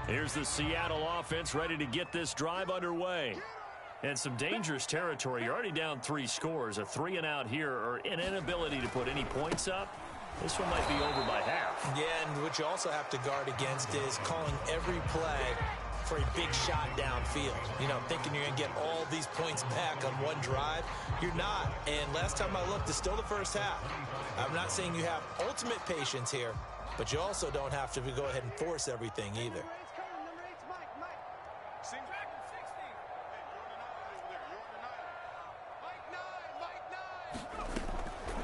Here's the Seattle offense ready to get this drive underway. And some dangerous territory. You're already down 3 scores. A 3-and-out here or an inability to put any points up. This one might be over by half. Yeah, and what you also have to guard against is calling every play for a big shot downfield. You know, thinking you're going to get all these points back on one drive. You're not. And last time I looked, it's still the first half. I'm not saying you have ultimate patience here, but you also don't have to go ahead and force everything either.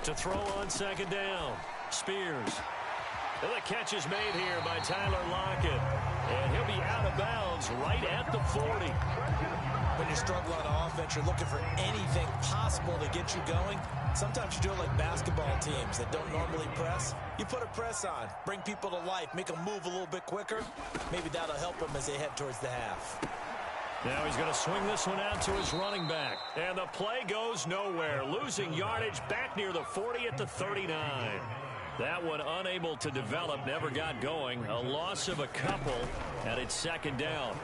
To throw on second down, Spears. And the catch is made here by Tyler Lockett. And he'll be out of bounds right at the 40. When you struggle on offense, you're looking for anything possible to get you going. Sometimes you do it like basketball teams that don't normally press. You put a press on, bring people to life, make them move a little bit quicker. Maybe that'll help them as they head towards the half. Now he's going to swing this one out to his running back. And the play goes nowhere. Losing yardage back near the 40 at the 39. That one unable to develop, never got going. A loss of a couple, and it's second down.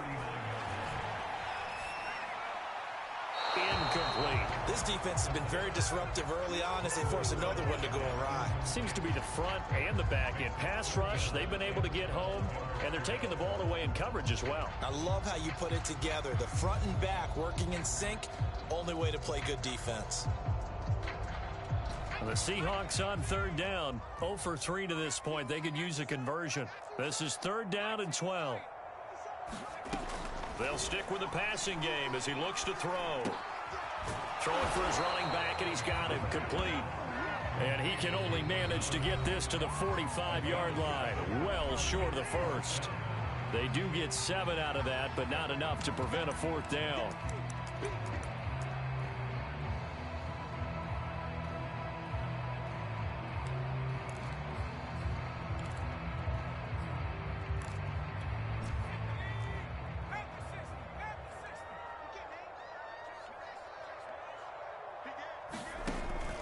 Incomplete. This defense has been very disruptive early on as they force another one to go awry. Seems to be the front and the back end. Pass rush, they've been able to get home, and they're taking the ball away in coverage as well. I love how you put it together. The front and back working in sync, only way to play good defense. The Seahawks on third down, 0 for 3 to this point. They could use a conversion. This is third down and 12. They'll stick with the passing game as he looks to throw. Throwing for his running back, and he's got him complete. And he can only manage to get this to the 45-yard line, well short of the first. They do get 7 out of that, but not enough to prevent a fourth down.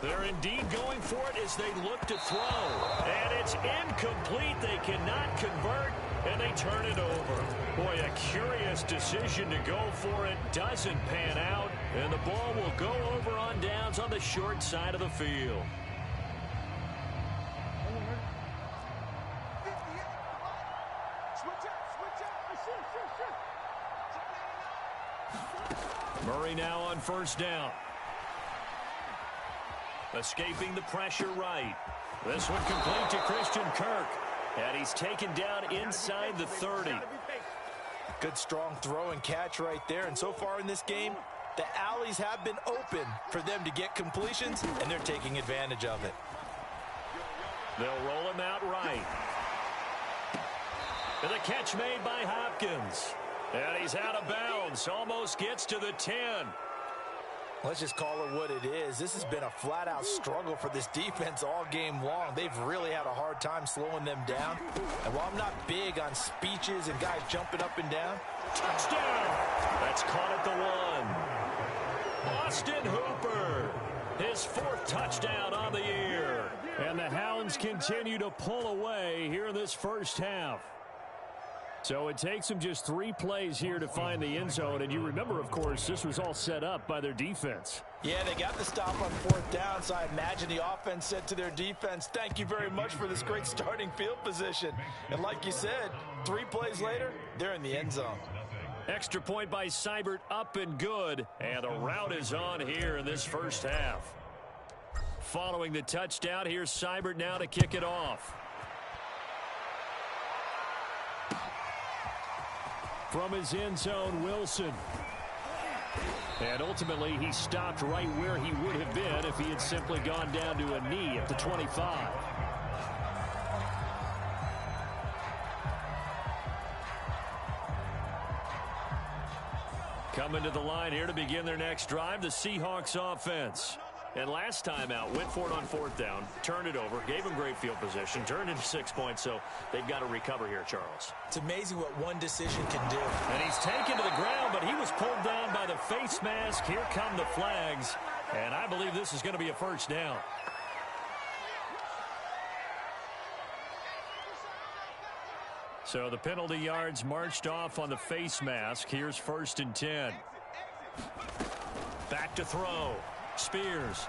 They're indeed going for it as they look to throw. And it's incomplete. They cannot convert, and they turn it over. Boy, a curious decision to go for it. Doesn't pan out, and the ball will go over on downs on the short side of the field. Murray now on first down. Escaping the pressure right. This one complete to Christian Kirk. And he's taken down inside the 30. Good strong throw and catch right there. And so far in this game, the alleys have been open for them to get completions, and they're taking advantage of it. They'll roll him out right. And the catch made by Hopkins. And he's out of bounds. Almost gets to the 10. Let's just call it what it is. This has been a flat-out struggle for this defense all game long. They've really had a hard time slowing them down. And while I'm not big on speeches and guys jumping up and down, touchdown! That's caught at the 1. Austin Hooper, his 4th touchdown on the year. And the Hounds continue to pull away here in this first half. So it takes them just 3 plays here to find the end zone. And you remember, of course, this was all set up by their defense. Yeah, they got the stop on 4th down, so I imagine the offense said to their defense, thank you very much for this great starting field position. And like you said, 3 plays later, they're in the end zone. Extra point by Seibert, up and good. And the route is on here in this first half. Following the touchdown, here's Seibert now to kick it off. From his end zone, Wilson. And ultimately, he stopped right where he would have been if he had simply gone down to a knee at the 25. Coming to the line here to begin their next drive, the Seahawks offense. And last time out, went for it on 4th down, turned it over, gave him great field position, turned into 6 points, so they've got to recover here, Charles. It's amazing what one decision can do. And he's taken to the ground, but he was pulled down by the face mask. Here come the flags, and I believe this is going to be a first down. So the penalty yards marched off on the face mask. Here's 1st and 10. Back to throw. Spears.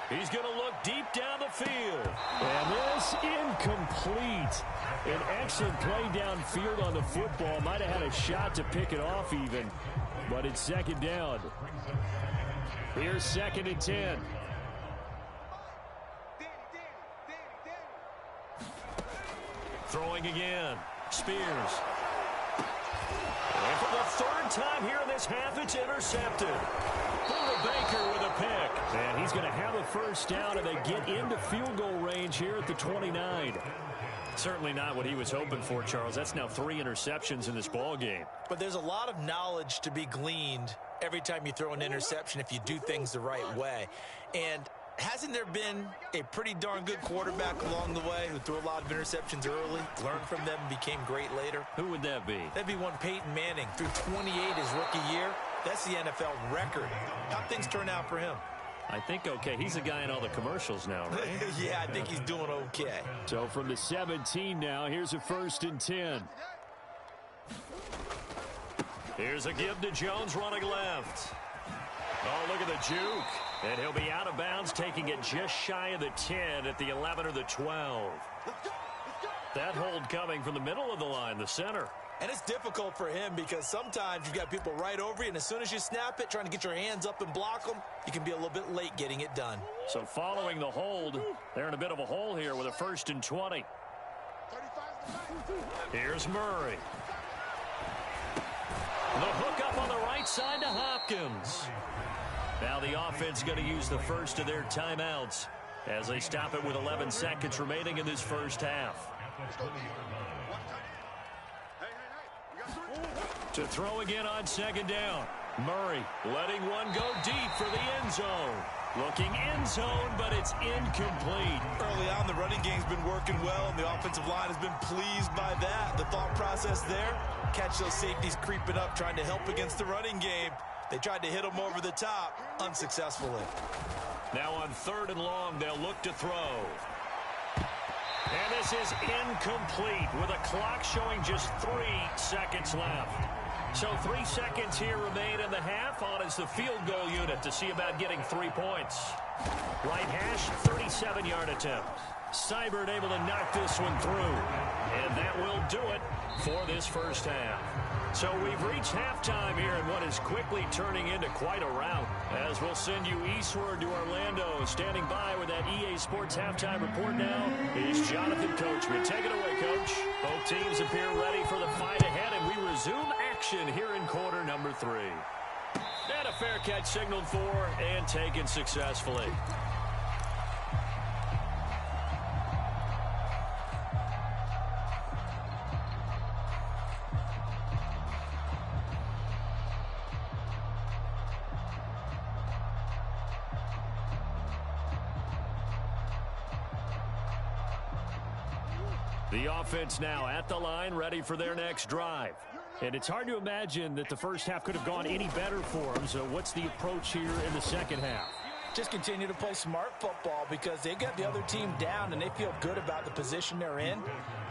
He's going to look deep down the field. And this incomplete. An excellent play downfield on the football. Might have had a shot to pick it off even. But it's 2nd down. Here's 2nd and 10. Throwing again. Spears. And for the 3rd time here in this half, it's intercepted. Buda Baker with a pick. And he's going to have a 1st down, and they get into field goal range here at the 29. Certainly not what he was hoping for, Charles. That's now 3 interceptions in this ball game. But there's a lot of knowledge to be gleaned every time you throw an interception if you do things the right way. And hasn't there been a pretty darn good quarterback along the way who threw a lot of interceptions early, learned from them, and became great later? Who would that be? That'd be one Peyton Manning. Threw 28 his rookie year. That's the NFL record. How'd things turn out for him? I think okay. He's the guy in all the commercials now, right? Yeah, I think he's doing okay. So from the 17 now, here's a 1st and 10. Here's a give to Jones running left. Oh, look at the juke. And he'll be out of bounds, taking it just shy of the 10 at the 11 or the 12. That hold coming from the middle of the line, the center. And it's difficult for him because sometimes you've got people right over you, and as soon as you snap it, trying to get your hands up and block them, you can be a little bit late getting it done. So following the hold, they're in a bit of a hole here with a 1st and 20. Here's Murray. The hook up on the right side to Hopkins. Now the offense going to use the first of their timeouts as they stop it with 11 seconds remaining in this 1st half. To throw again on 2nd down. Murray letting one go deep for the end zone. Looking end zone, but it's incomplete. Early on, the running game's been working well, and the offensive line has been pleased by that. The thought process there, catch those safeties creeping up, trying to help against the running game. They tried to hit them over the top, unsuccessfully. Now on 3rd and long, they'll look to throw. And this is incomplete with a clock showing just 3 seconds left. So 3 seconds here remain in the half. On is the field goal unit to see about getting 3 points. Right hash, 37-yard attempt. Seibert able to knock this one through. And that will do it for this 1st half. So we've reached halftime here in what is quickly turning into quite a rout. As we'll send you eastward to Orlando. Standing by with that EA Sports halftime report now is Jonathan Coachman. Take it away, Coach. Both teams appear ready for the fight ahead, and we resume action here in quarter number 3. And a fair catch signaled for and taken successfully. The offense now at the line, ready for their next drive. And it's hard to imagine that the 1st half could have gone any better for them. So what's the approach here in the 2nd half? Just continue to play smart football because they got the other team down and they feel good about the position they're in.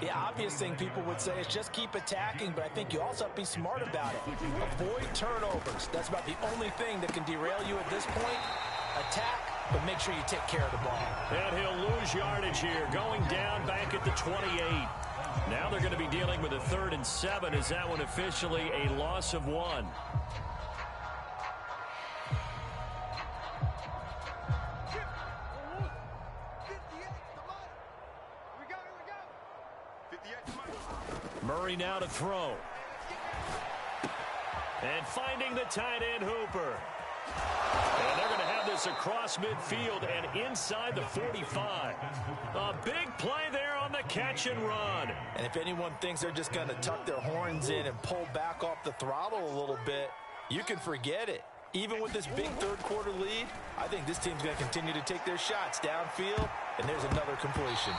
The obvious thing people would say is just keep attacking, but I think you also have to be smart about it. Avoid turnovers. That's about the only thing that can derail you at this point. Attack, but make sure you take care of the ball. And he'll lose yardage here, going down back at the 28. Now they're going to be dealing with a 3rd and 7. Is that one officially a loss of 1? Murray now to throw. And finding the tight end Hooper. And they're going to have this across midfield and inside the 45. A big play there on the catch and run. And if anyone thinks they're just going to tuck their horns in and pull back off the throttle a little bit, you can forget it. Even with this big 3rd quarter lead, I think this team's going to continue to take their shots downfield, and there's another completion.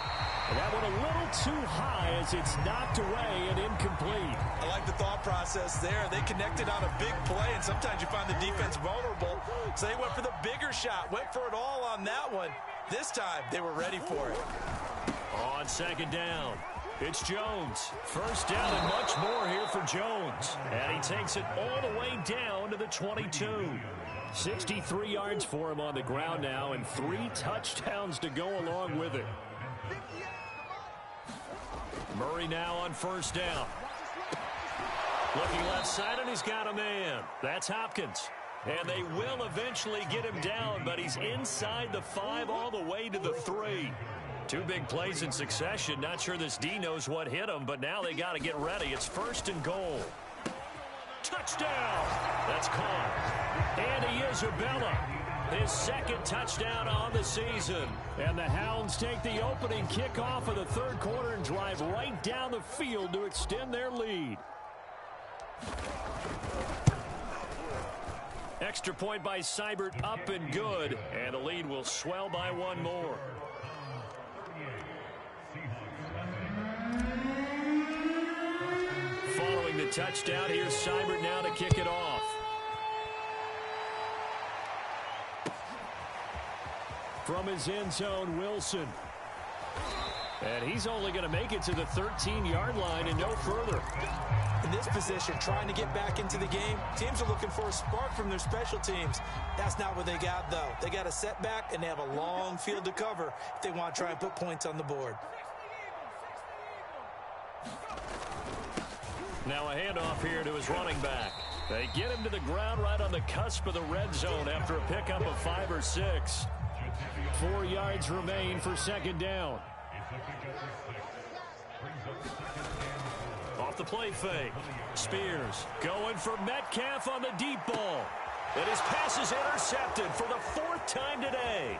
And that one a little too high as it's knocked away and incomplete. I like the thought process there. They connected on a big play, and sometimes you find the defense vulnerable. So they went for the bigger shot, went for it all on that one. This time, they were ready for it. On 2nd down. It's Jones. First down and much more here for Jones. And he takes it all the way down to the 22. 63 yards for him on the ground now and 3 touchdowns to go along with it. Murray now on first down. Looking left side, and he's got a man. That's Hopkins. And they will eventually get him down, but he's inside the 5 all the way to the 3. 2 big plays in succession. Not sure this D knows what hit him, but now they got to get ready. It's first and goal. Touchdown! That's caught. Andy Isabella, his second touchdown on the season. And the Hounds take the opening kickoff of the third quarter and drive right down the field to extend their lead. Extra point by Seibert, up and good. And the lead will swell by 1 more. Following the touchdown, here's Seibert now to kick it off. From his end zone, Wilson. And he's only going to make it to the 13-yard line and no further. In this position, trying to get back into the game, teams are looking for a spark from their special teams. That's not what they got, though. They got a setback, and they have a long field to cover if they want to try and put points on the board. Now a handoff here to his running back. They get him to the ground right on the cusp of the red zone after a pickup of 5 or 6. 4 yards remain for second down. Off the play fake. Spears going for Metcalf on the deep ball. And his pass is intercepted for the 4th time today.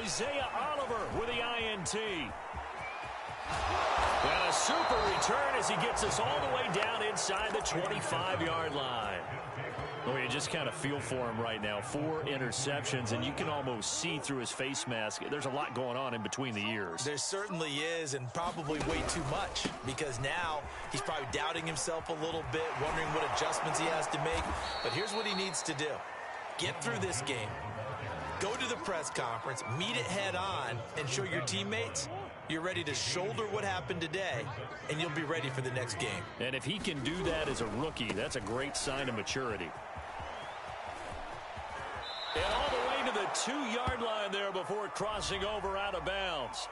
Isaiah Oliver with the INT. And a super return as he gets us all the way down inside the 25-yard line. Well, you just kind of feel for him right now. 4 interceptions, and you can almost see through his face mask. There's a lot going on in between the ears. There certainly is, and probably way too much, because now he's probably doubting himself a little bit, wondering what adjustments he has to make. But here's what he needs to do. Get through this game. Go to the press conference, meet it head on, and show your teammates you're ready to shoulder what happened today, and you'll be ready for the next game. And if he can do that as a rookie, that's a great sign of maturity. And all the way to the 2-yard line there before crossing over out of bounds.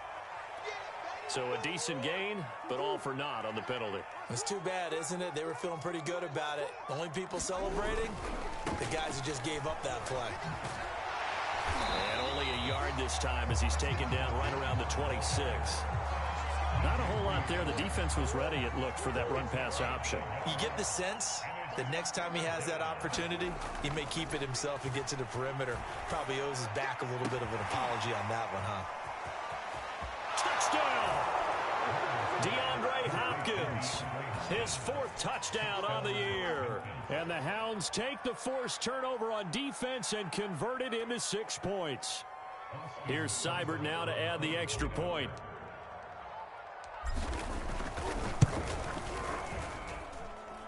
So a decent gain, but all for naught on the penalty. It's too bad, isn't it? They were feeling pretty good about it. The only people celebrating, the guys who just gave up that play. And only a yard this time as he's taken down right around the 26. Not a whole lot there. The defense was ready, it looked, for that run-pass option. You get the sense that next time he has that opportunity, he may keep it himself and get to the perimeter. Probably owes his back a little bit of an apology on that one, huh? Touchdown! DeAndre Hopkins, his 4th touchdown on the year. And the Hounds take the forced turnover on defense and convert it into 6 points. Here's Seibert now to add the extra point.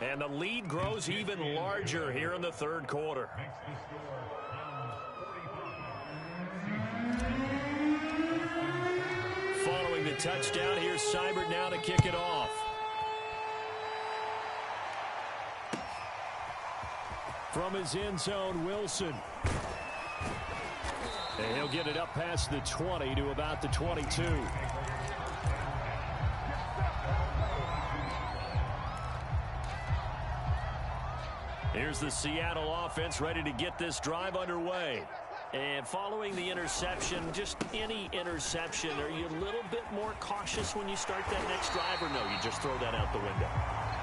And the lead grows even larger here in the third quarter. Following the touchdown, here's Seibert now to kick it off. From his end zone, Wilson. And he'll get it up past the 20 to about the 22. Here's the Seattle offense ready to get this drive underway. And following the interception, just any interception, are you a little bit more cautious when you start that next drive, or no, you just throw that out the window?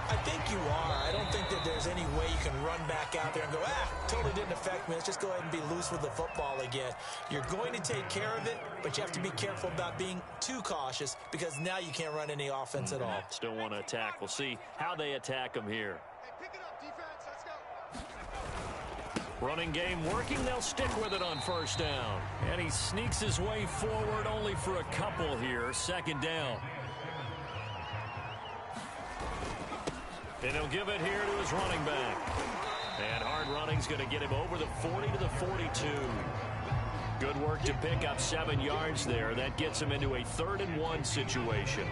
I think you are. I don't think that there's any way you can run back out there and go, totally didn't affect me. Let's just go ahead and be loose with the football again. You're going to take care of it, but you have to be careful about being too cautious because now you can't run any offense at all. Still want to attack. We'll see how they attack them here. Hey, pick it up, defense. Let's go. Running game working. They'll stick with it on first down. And he sneaks his way forward only for a couple here. Second down. And he'll give it here to his running back. And hard running's going to get him over the 40 to the 42. Good work to pick up 7 yards there. That gets him into a 3rd and 1 situation.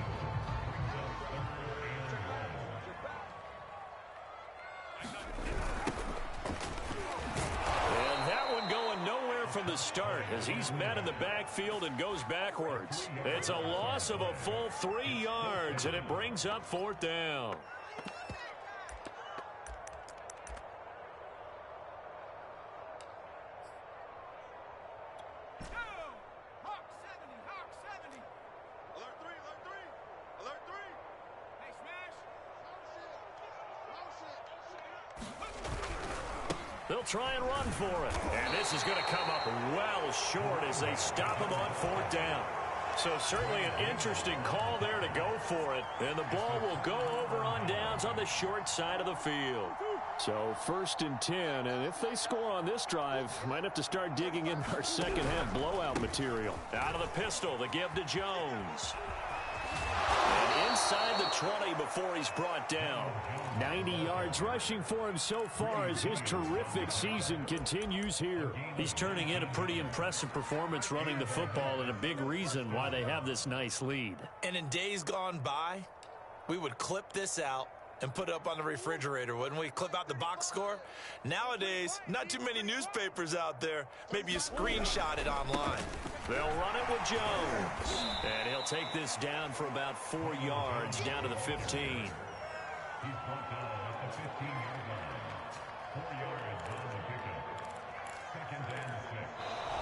start as he's met in the backfield and goes backwards. It's a loss of a full 3 yards, and it brings up 4th down. They'll try and run for it. And this is going to come up well short as they stop him on 4th down. So certainly an interesting call there to go for it. And the ball will go over on downs on the short side of the field. So 1st and 10. And if they score on this drive, might have to start digging in our second half blowout material. Out of the pistol, the give to Jones. And inside the 20 before he's brought down. 90 yards rushing for him so far as his terrific season continues here. He's turning in a pretty impressive performance running the football, and a big reason why they have this nice lead. And in days gone by, we would clip this out and put it up on the refrigerator, wouldn't we? Clip out the box score. Nowadays, not too many newspapers out there. Maybe you screenshot it online. They'll run it with Jones. And he'll take this down for about 4 yards, down to the 15.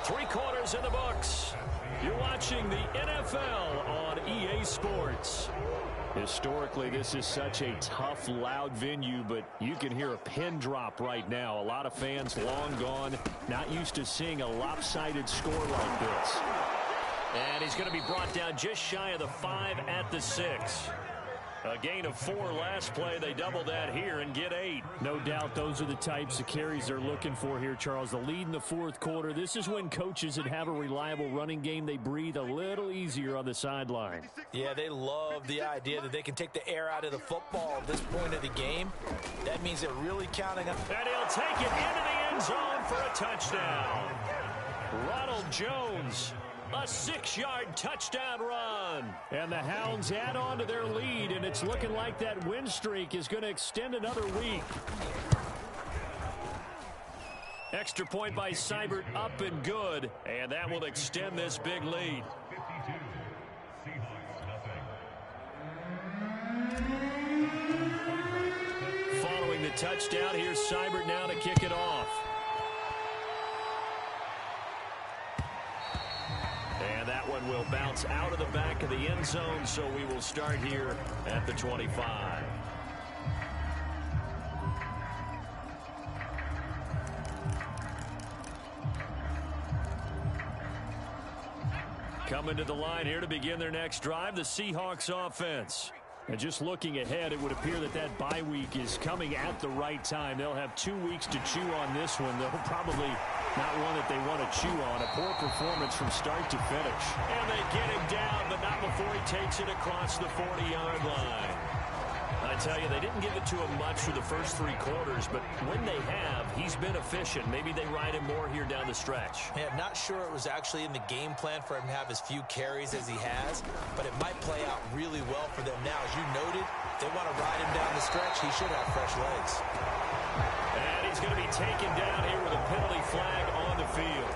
3 quarters in the books. You're watching the NFL on EA Sports. Historically, this is such a tough, loud venue, but you can hear a pin drop right now. A lot of fans long gone, not used to seeing a lopsided score like this. And he's going to be brought down just shy of the 5 at the 6. A gain of 4 last play. They double that here and get 8. No doubt those are the types of carries they're looking for here, Charles. The lead in the 4th quarter. This is when coaches that have a reliable running game, they breathe a little easier on the sideline. Yeah, they love the idea that they can take the air out of the football at this point of the game. That means they're really counting on. And he'll take it into the end zone for a touchdown. Ronald Jones. A 6-yard touchdown run. And the Hounds add on to their lead, and it's looking like that win streak is going to extend another week. Extra point by Seibert, up and good, and that will extend this big lead. Following the touchdown, here's Seibert now to kick it off. And that one will bounce out of the back of the end zone, so we will start here at the 25. Coming to the line here to begin their next drive, the Seahawks offense. And just looking ahead, it would appear that that bye week is coming at the right time. They'll have 2 weeks to chew on this one. They'll probably not one that they want to chew on. A poor performance from start to finish. And they get him down, but not before he takes it across the 40-yard line. I tell you, they didn't give it to him much for the first 3 quarters, but when they have, he's been efficient. Maybe they ride him more here down the stretch. Yeah, I'm not sure it was actually in the game plan for him to have as few carries as he has, but it might play out really well for them now. As you noted, if they want to ride him down the stretch, he should have fresh legs. And he's going to be taken down here with a penalty flag on the field.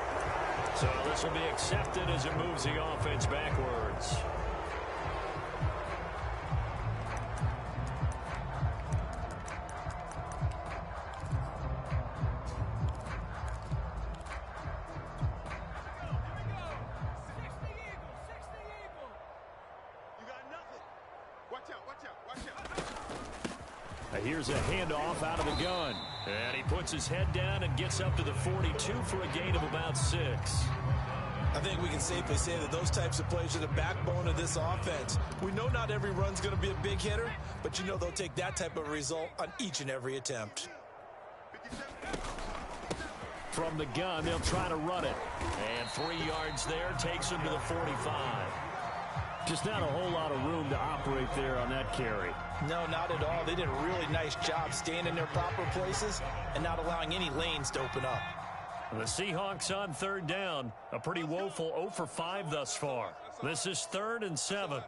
So this will be accepted as it moves the offense backwards. Here's a handoff out of the gun. And he puts his head down and gets up to the 42 for a gain of about 6. I think we can safely say that those types of plays are the backbone of this offense. We know not every run's going to be a big hitter, but you know they'll take that type of result on each and every attempt. From the gun, they'll try to run it. And 3 yards there takes him to the 45. Just not a whole lot of room to operate there on that carry. No, not at all. They did a really nice job staying in their proper places and not allowing any lanes to open up. The Seahawks on 3rd down. A pretty woeful 0 for 5 thus far. This is 3rd and 7.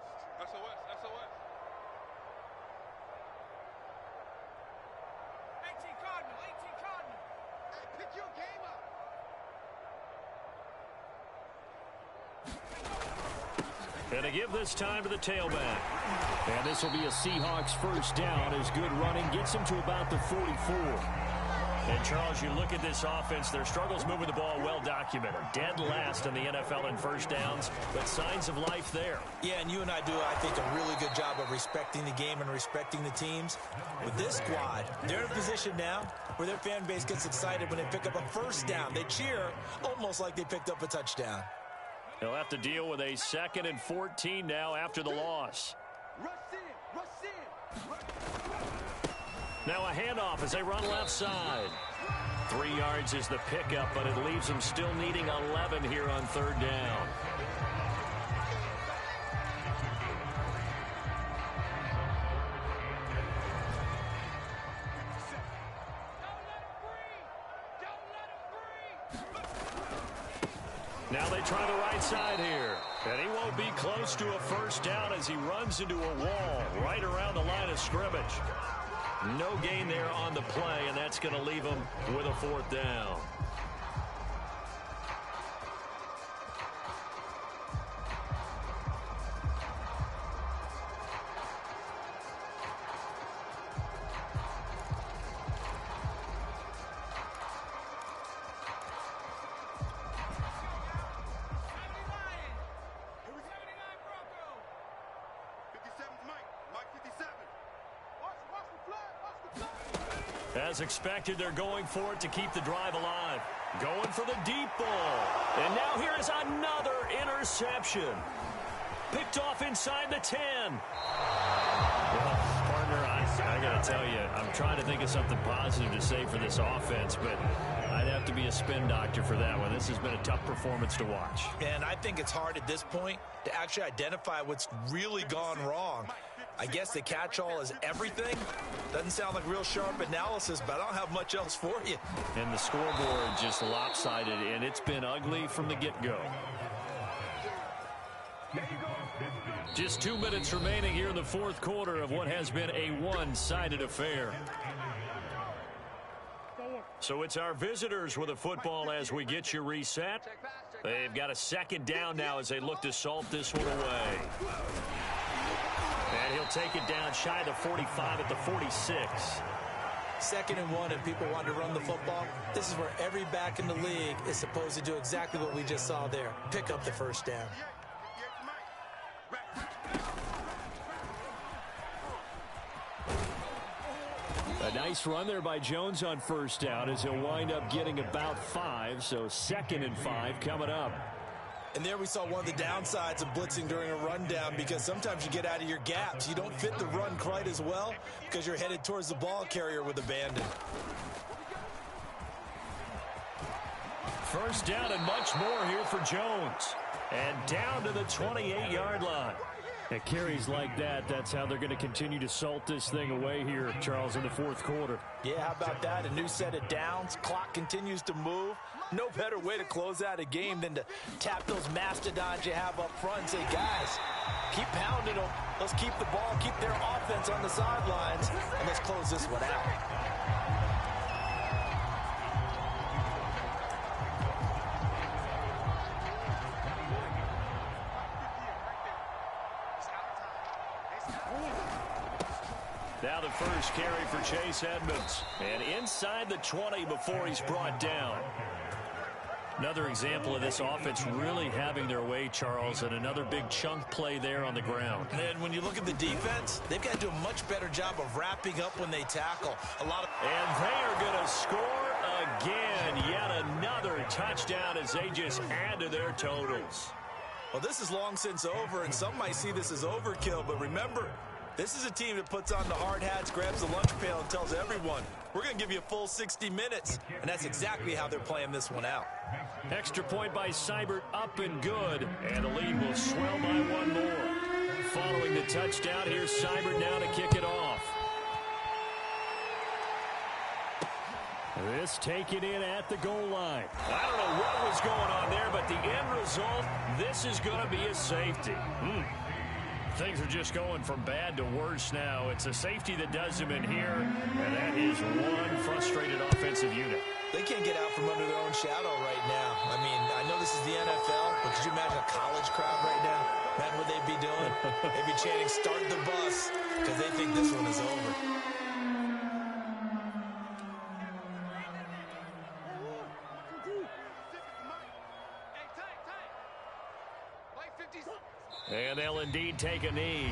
And to give this time to the tailback. And this will be a Seahawks first down as good running gets them to about the 44. And, Charles, you look at this offense, their struggles moving the ball well documented. Dead last in the NFL in first downs, but signs of life there. Yeah, and you and I do, I think, a really good job of respecting the game and respecting the teams. With this squad, they're in a position now where their fan base gets excited when they pick up a first down. They cheer almost like they picked up a touchdown. They'll have to deal with a 2nd and 14 now after the loss. Now a handoff as they run left side. 3 yards is the pickup, but it leaves them still needing 11 here on 3rd down. Now they try the right side here. And he won't be close to a first down as he runs into a wall right around the line of scrimmage. No gain there on the play, and that's going to leave him with a 4th down. As expected, they're going for it to keep the drive alive. Going for the deep ball. And now here is another interception. Picked off inside the 10. Well, partner, I got to tell you, I'm trying to think of something positive to say for this offense, but I'd have to be a spin doctor for that one. This has been a tough performance to watch. And I think it's hard at this point to actually identify what's really gone wrong. I guess the catch-all is everything. Doesn't sound like real sharp analysis, but I don't have much else for you. And the scoreboard just lopsided, and it's been ugly from the get-go. Just 2 minutes remaining here in the 4th quarter of what has been a one-sided affair. So it's our visitors with a football as we get you reset. They've got a 2nd down now as they look to salt this one away. And he'll take it down shy of the 45 at the 46. 2nd and 1, and people want to run the football. This is where every back in the league is supposed to do exactly what we just saw there. Pick up the first down. A nice run there by Jones on first down as he'll wind up getting about 5. So 2nd and 5 coming up. And there we saw one of the downsides of blitzing during a rundown, because sometimes you get out of your gaps. You don't fit the run quite as well because you're headed towards the ball carrier with abandon. First down and much more here for Jones. And down to the 28-yard line. At carries like that, that's how they're going to continue to salt this thing away here, Charles, in the 4th quarter. Yeah, how about that? A new set of downs. Clock continues to move. No better way to close out a game than to tap those mastodons you have up front and say, guys, keep pounding them. Let's keep the ball, keep their offense on the sidelines, and let's close this one out. Now the first carry for Chase Edmonds. And inside the 20 before he's brought down. Another example of this offense really having their way, Charles, and another big chunk play there on the ground. And when you look at the defense, they've got to do a much better job of wrapping up when they tackle. And they are going to score again. Yet another touchdown as they just add to their totals. Well, this is long since over, and some might see this as overkill, but remember, this is a team that puts on the hard hats, grabs the lunch pail, and tells everyone, we're going to give you a full 60 minutes. And that's exactly how they're playing this one out. Extra point by Seibert, up and good. And the lead will swell by one more. Following the touchdown, here's Seibert now to kick it off. This taken in at the goal line. I don't know what was going on there, but the end result, this is going to be a safety. Things are just going from bad to worse now. It's a safety that does them in here, and that is one frustrated offensive unit. They can't get out from under their own shadow right now. I mean, I know this is the NFL, but could you imagine a college crowd right now? Imagine what they'd They'd be chanting, "Start the bus," because they think this one is over. And they'll indeed take a knee.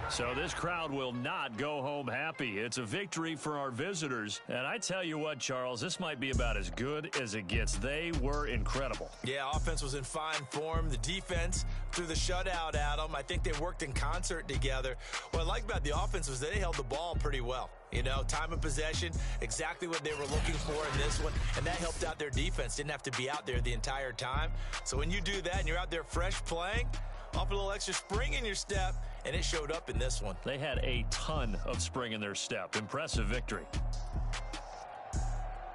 So this crowd will not go home happy. It's a victory for our visitors. And I tell you what, Charles, this might be about as good as it gets. They were incredible. Yeah, offense was in fine form. The defense threw the shutout at them. I think they worked in concert together. What I like about the offense was they held the ball pretty well. You know, time of possession, exactly what they were looking for in this one. And that helped out their defense. Didn't have to be out there the entire time. So when you do that and you're out there fresh playing, off a little extra spring in your step, and it showed up in this one. They had a ton of spring in their step. Impressive victory.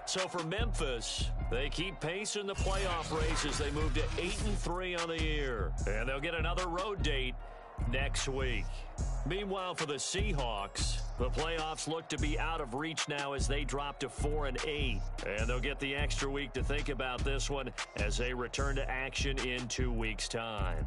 So for Memphis, they keep pace in the playoff race as they move to 8-3 on the year. And they'll get another road date next week. Meanwhile, for the Seahawks, the playoffs look to be out of reach now as they drop to 4-8. And they'll get the extra week to think about this one as they return to action in 2 weeks' time.